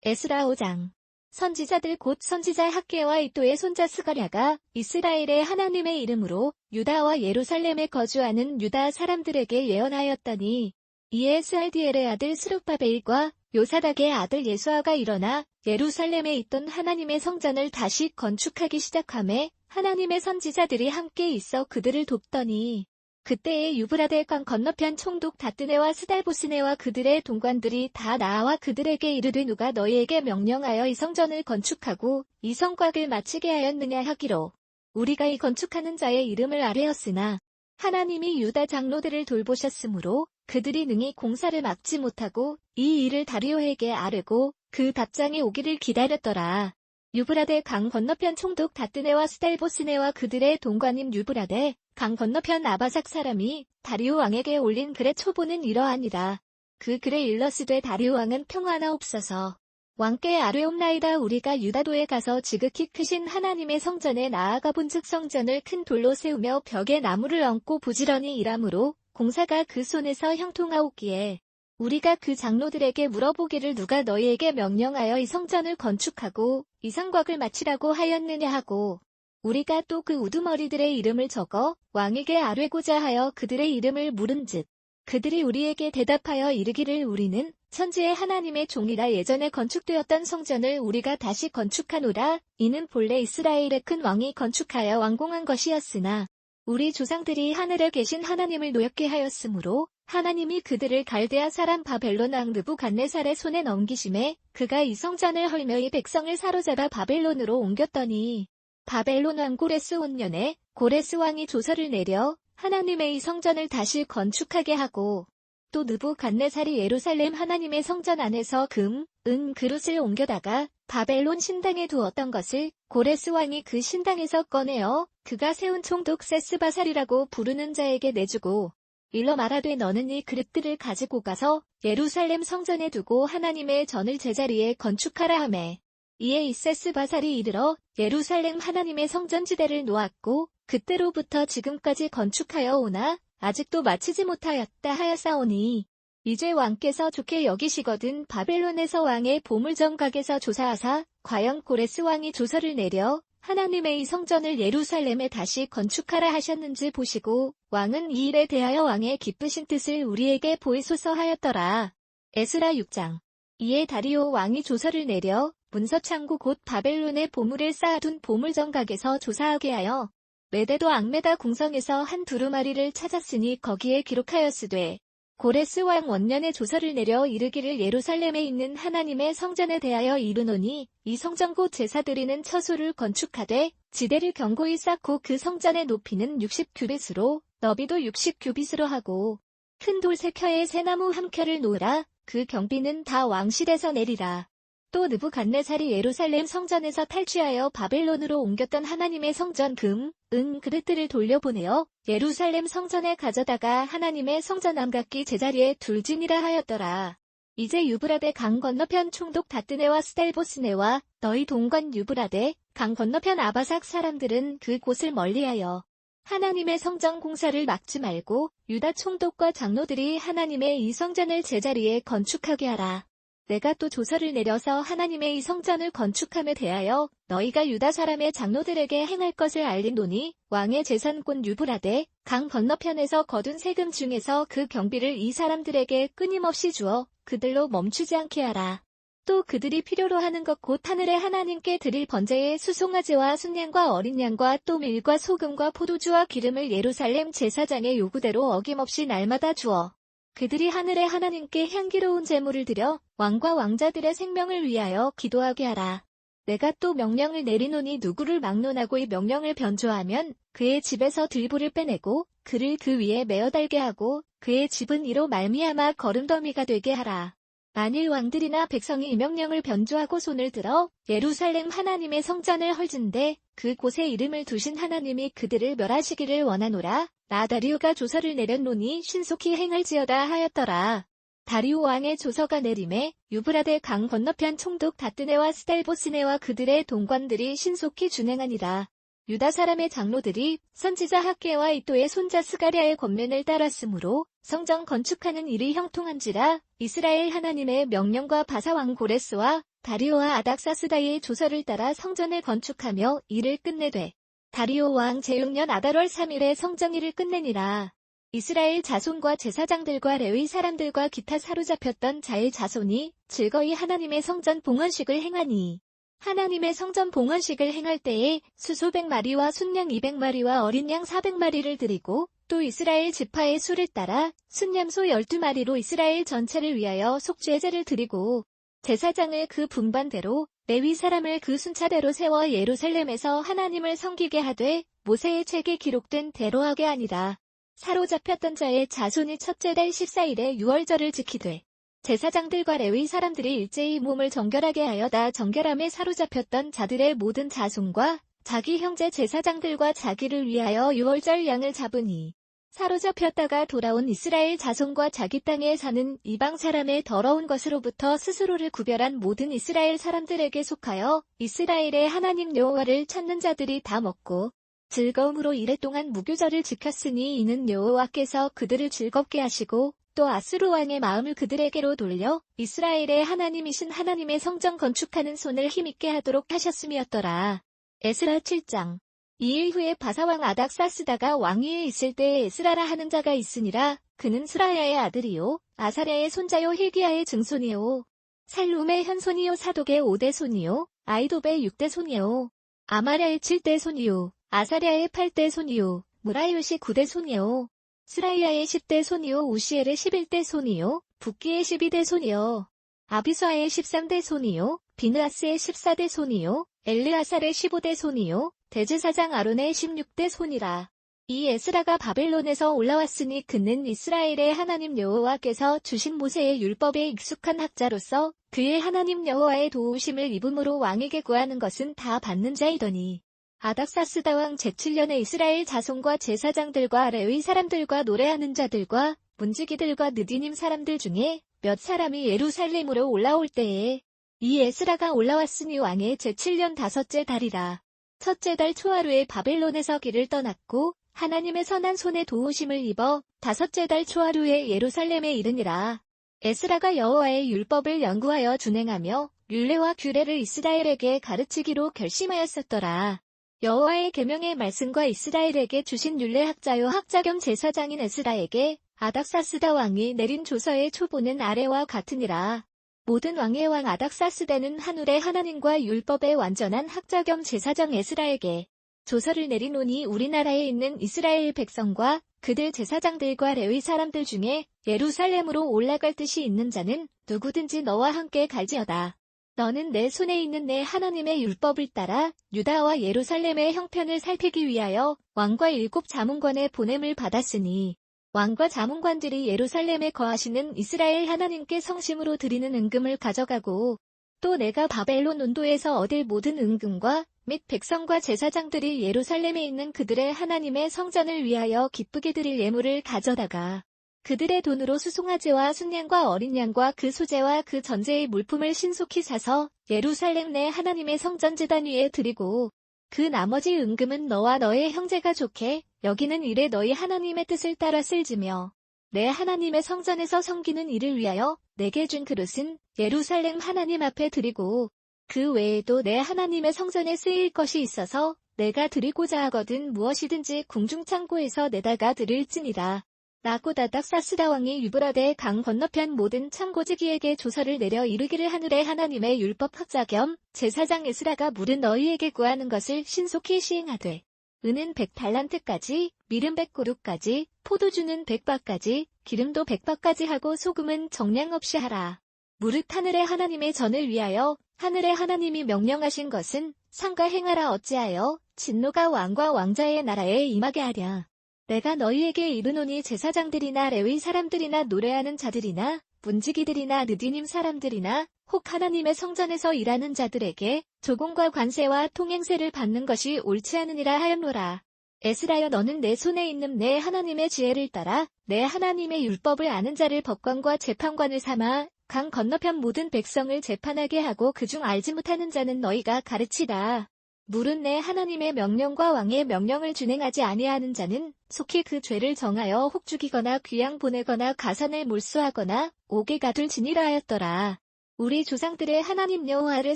에스라 5장. 선지자들 곧 선지자 학개와 이또의 손자 스가랴가 이스라엘의 하나님의 이름으로 유다와 예루살렘에 거주하는 유다 사람들에게 예언하였더니, 이에 스알디엘의 아들 스룹바벨과 요사닥의 아들 예수아가 일어나 예루살렘에 있던 하나님의 성전을 다시 건축하기 시작하매 하나님의 선지자들이 함께 있어 그들을 돕더니, 그때에 유브라데 강 건너편 총독 다뜨네와 스달보스네와 그들의 동관들이 다 나와 그들에게 이르되 누가 너희에게 명령하여 이 성전을 건축하고 이 성곽을 마치게 하였느냐 하기로, 우리가 이 건축하는 자의 이름을 아뢰었으나 하나님이 유다 장로들을 돌보셨으므로 그들이 능히 공사를 막지 못하고 이 일을 다리오에게 아뢰고 그 답장이 오기를 기다렸더라. 유브라데 강 건너편 총독 다뜨네와 스달보스네와 그들의 동관인 유브라데 강 건너편 아바삭 사람이 다리오 왕에게 올린 글의 초보는 이러하니라. 그 글에 일러스되 다리오 왕은 평안하옵소서. 왕께 아뢰옵나이다. 우리가 유다도에 가서 지극히 크신 하나님의 성전에 나아가 본즉 성전을 큰 돌로 세우며 벽에 나무를 얹고 부지런히 일하므로 공사가 그 손에서 형통하옵기에 우리가 그 장로들에게 물어보기를 누가 너희에게 명령하여 이 성전을 건축하고 이 성곽을 마치라고 하였느냐 하고, 우리가 또 그 우두머리들의 이름을 적어 왕에게 아뢰고자 하여 그들의 이름을 물은즉, 그들이 우리에게 대답하여 이르기를 우리는 천지의 하나님의 종이라 예전에 건축되었던 성전을 우리가 다시 건축하노라. 이는 본래 이스라엘의 큰 왕이 건축하여 완공한 것이었으나 우리 조상들이 하늘에 계신 하나님을 노엽게 하였으므로 하나님이 그들을 갈대아 사람 바벨론 왕 느부갓네살의 손에 넘기심에 그가 이 성전을 헐며 이 백성을 사로잡아 바벨론으로 옮겼더니, 바벨론 왕 고레스 5년에 고레스 왕이 조서를 내려 하나님의 이 성전을 다시 건축하게 하고, 또 느부갓네살이 예루살렘 하나님의 성전 안에서 금, 은 그릇을 옮겨다가 바벨론 신당에 두었던 것을 고레스 왕이 그 신당에서 꺼내어 그가 세운 총독 세스바살이라고 부르는 자에게 내주고, 일러 말하되 너는 이 그릇들을 가지고 가서 예루살렘 성전에 두고 하나님의 전을 제자리에 건축하라 하매, 이에 이 세스바살이 이르러 예루살렘 하나님의 성전지대를 놓았고 그때로부터 지금까지 건축하여 오나 아직도 마치지 못하였다 하였사오니, 이제 왕께서 좋게 여기시거든 바벨론에서 왕의 보물정각에서 조사하사 과연 고레스 왕이 조서를 내려 하나님의 이 성전을 예루살렘에 다시 건축하라 하셨는지 보시고 왕은 이 일에 대하여 왕의 기쁘신 뜻을 우리에게 보이소서 하였더라. 에스라 6장. 이에 다리오 왕이 조서를 내려 문서창고 곧 바벨론의 보물을 쌓아둔 보물정각에서 조사하게 하여 메데도 앙메다 궁성에서 한 두루마리를 찾았으니 거기에 기록하였으되, 고레스 왕 원년에 조서를 내려 이르기를 예루살렘에 있는 하나님의 성전에 대하여 이르노니 이 성전 곧 제사 드리는 처소를 건축하되 지대를 견고히 쌓고 그 성전의 높이는 60규빗으로 너비도 60규빗으로 하고 큰 돌 3켜에 새나무 1켜를 놓으라. 그 경비는 다 왕실에서 내리라. 또 느부갓네살이 예루살렘 성전에서 탈취하여 바벨론으로 옮겼던 하나님의 성전 금, 은 그릇들을 돌려보내어 예루살렘 성전에 가져다가 하나님의 성전 암각기 제자리에 둘지니라 하였더라. 이제 유브라데 강 건너편 총독 다뜨네와 스달보스네와 너희 동관 유브라데 강 건너편 아바삭 사람들은 그 곳을 멀리하여 하나님의 성전 공사를 막지 말고 유다 총독과 장로들이 하나님의 이 성전을 제자리에 건축하게 하라. 내가 또 조서를 내려서 하나님의 이 성전을 건축함에 대하여 너희가 유다 사람의 장로들에게 행할 것을 알리노니, 왕의 재산권 유브라데 강 건너편에서 거둔 세금 중에서 그 경비를 이 사람들에게 끊임없이 주어 그들로 멈추지 않게 하라. 또 그들이 필요로 하는 것 곧 하늘의 하나님께 드릴 번제의 수송아지와 순양과 어린 양과 또 밀과 소금과 포도주와 기름을 예루살렘 제사장의 요구대로 어김없이 날마다 주어 그들이 하늘의 하나님께 향기로운 제물을 드려 왕과 왕자들의 생명을 위하여 기도하게 하라. 내가 또 명령을 내리노니 누구를 막론하고 이 명령을 변조하면 그의 집에서 들보를 빼내고 그를 그 위에 메어 달게 하고 그의 집은 이로 말미암아 거름더미가 되게 하라. 만일 왕들이나 백성이 이 명령을 변조하고 손을 들어 예루살렘 하나님의 성전을 헐진대 그곳에 이름을 두신 하나님이 그들을 멸하시기를 원하노라. 나 다리오가 조서를 내렸노니 신속히 행할지어다 하였더라. 다리오 왕의 조서가 내림에 유브라데 강 건너편 총독 다뜨네와 스달보스네와 그들의 동관들이 신속히 준행하니라. 유다 사람의 장로들이 선지자 학개와 이또의 손자 스가랴의 권면을 따랐으므로 성전 건축하는 일이 형통한지라. 이스라엘 하나님의 명령과 바사 왕 고레스와 다리오와 아닥사스다의 조서를 따라 성전을 건축하며 이를 끝내되 다리오 왕 제6년 아달월 3일에 성전일을 끝내니라. 이스라엘 자손과 제사장들과 레위 사람들과 기타 사로잡혔던 자의 자손이 즐거이 하나님의 성전 봉헌식을 행하니 하나님의 성전 봉헌식을 행할 때에 수소백 마리와 순양 200마리와 어린 양 400마리를 드리고 또 이스라엘 지파의 수를 따라 순양소 12마리로 이스라엘 전체를 위하여 속죄제를 드리고 제사장을 그 분반대로 레위 사람을 그 순차대로 세워 예루살렘에서 하나님을 섬기게 하되 모세의 책에 기록된 대로 하게 하니라. 사로잡혔던 자의 자손이 첫째 달 14일에 유월절을 지키되 제사장들과 레위 사람들이 일제히 몸을 정결하게 하여 다 정결함에 사로잡혔던 자들의 모든 자손과 자기 형제 제사장들과 자기를 위하여 유월절 양을 잡으니 사로잡혔다가 돌아온 이스라엘 자손과 자기 땅에 사는 이방 사람의 더러운 것으로부터 스스로를 구별한 모든 이스라엘 사람들에게 속하여 이스라엘의 하나님 여호와를 찾는 자들이 다 먹고 즐거움으로 이랫동안 무교절을 지켰으니 이는 여호와께서 그들을 즐겁게 하시고 또 아수르 왕의 마음을 그들에게로 돌려 이스라엘의 하나님이신 하나님의 성전 건축하는 손을 힘있게 하도록 하셨음이었더라. 에스라 7장. 2일 후에 바사왕 아닥사스다가 왕위에 있을 때에 에스라라 하는 자가 있으니라. 그는 스라야의 아들이요 아사랴의 손자요 hil기야의 증손이요 살룸의 현손이요 사독의 5대 손이요 아이돔의 6대 손이요 아마랴의 7대 손이요 아사랴의 8대 손이요 무라요시 9대 손이요 스라이야의 10대 손이요 우시엘의 11대 손이요 붓기의 12대 손이요 아비수아의 13대 손이요 비느아스의 14대 손이요 엘르아살의 15대 손이요 대제사장 아론의 16대 손이라. 이 에스라가 바벨론에서 올라왔으니 그는 이스라엘의 하나님 여호와께서 주신 모세의 율법에 익숙한 학자로서 그의 하나님 여호와의 도우심을 입음으로 왕에게 구하는 것은 다 받는 자이더니 아닥사스다 왕 제7년에 이스라엘 자손과 제사장들과 레위 사람들과 노래하는 자들과 문지기들과 느디님 사람들 중에 몇 사람이 예루살렘으로 올라올 때에 이 에스라가 올라왔으니 왕의 제7년 다섯째 달이라. 첫째 달 초하루에 바벨론에서 길을 떠났고 하나님의 선한 손에 도우심을 입어 다섯째 달 초하루에 예루살렘에 이르니라. 에스라가 여호와의 율법을 연구하여 준행하며 율례와 규례를 이스라엘에게 가르치기로 결심하였었더라. 여호와의 계명의 말씀과 이스라엘에게 주신 율례 학자요 학자 겸 제사장인 에스라에게 아닥사스다 왕이 내린 조서의 초보는 아래와 같으니라. 모든 왕의 왕 아닥사스다는 하늘의 하나님과 율법의 완전한 학자 겸 제사장 에스라에게 조서를 내리노니 우리나라에 있는 이스라엘 백성과 그들 제사장들과 레위 사람들 중에 예루살렘으로 올라갈 뜻이 있는 자는 누구든지 너와 함께 갈지어다. 너는 내 손에 있는 내 하나님의 율법을 따라 유다와 예루살렘의 형편을 살피기 위하여 왕과 7 자문관의 보냄을 받았으니 왕과 자문관들이 예루살렘에 거하시는 이스라엘 하나님께 성심으로 드리는 은금을 가져가고 또 내가 바벨론 온도에서 얻을 모든 은금과 및 백성과 제사장들이 예루살렘에 있는 그들의 하나님의 성전을 위하여 기쁘게 드릴 예물을 가져다가 그들의 돈으로 수송아지와 순양과 어린 양과 그 소재와 그 전제의 물품을 신속히 사서 예루살렘 내 하나님의 성전 제단 위에 드리고 그 나머지 은금은 너와 너의 형제가 좋게 여기는 일에 너희 하나님의 뜻을 따라 쓸지며 내 하나님의 성전에서 섬기는 일을 위하여 내게 준 그릇은 예루살렘 하나님 앞에 드리고 그 외에도 내 하나님의 성전에 쓰일 것이 있어서 내가 드리고자 하거든 무엇이든지 궁중창고에서 내다가 드릴지니라. 라고 아닥사스다 왕이 유브라데 강 건너편 모든 창고지기에게 조서를 내려 이르기를 하늘의 하나님의 율법 학자 겸 제사장 에스라가 물은 너희에게 구하는 것을 신속히 시행하되 은은 100달란트까지 미름 100그루까지 포도주는 100바까지 기름도 100바까지 하고 소금은 정량 없이 하라. 무릇 하늘의 하나님의 전을 위하여 하늘의 하나님이 명령하신 것은 상가 행하라 어찌하여 진노가 왕과 왕자의 나라에 임하게 하랴. 내가 너희에게 이르노니 제사장들이나 레위 사람들이나 노래하는 자들이나 문지기들이나 느디님 사람들이나 혹 하나님의 성전에서 일하는 자들에게 조공과 관세와 통행세를 받는 것이 옳지 않으니라 하였노라. 에스라여 너는 내 손에 있는 내 하나님의 지혜를 따라 내 하나님의 율법을 아는 자를 법관과 재판관을 삼아 강 건너편 모든 백성을 재판하게 하고 그중 알지 못하는 자는 너희가 가르치라. 물은 내 하나님의 명령과 왕의 명령을 준행하지 아니하는 자는 속히 그 죄를 정하여 혹 죽이거나 귀양 보내거나 가산을 몰수하거나 옥에 가둘지니라 하였더라. 우리 조상들의 하나님 여호와를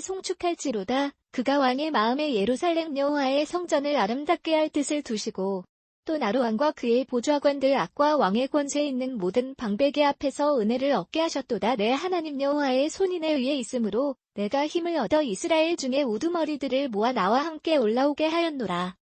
송축할지로다. 그가 왕의 마음에 예루살렘 여호와의 성전을 아름답게 할 뜻을 두시고 또 나로 왕과 그의 보좌관들 앞과 왕의 권세에 있는 모든 방백의 앞에서 은혜를 얻게 하셨도다. 내 하나님 여호와의 손이 내 위에 있으므로 내가 힘을 얻어 이스라엘 중에 우두머리들을 모아 나와 함께 올라오게 하였노라.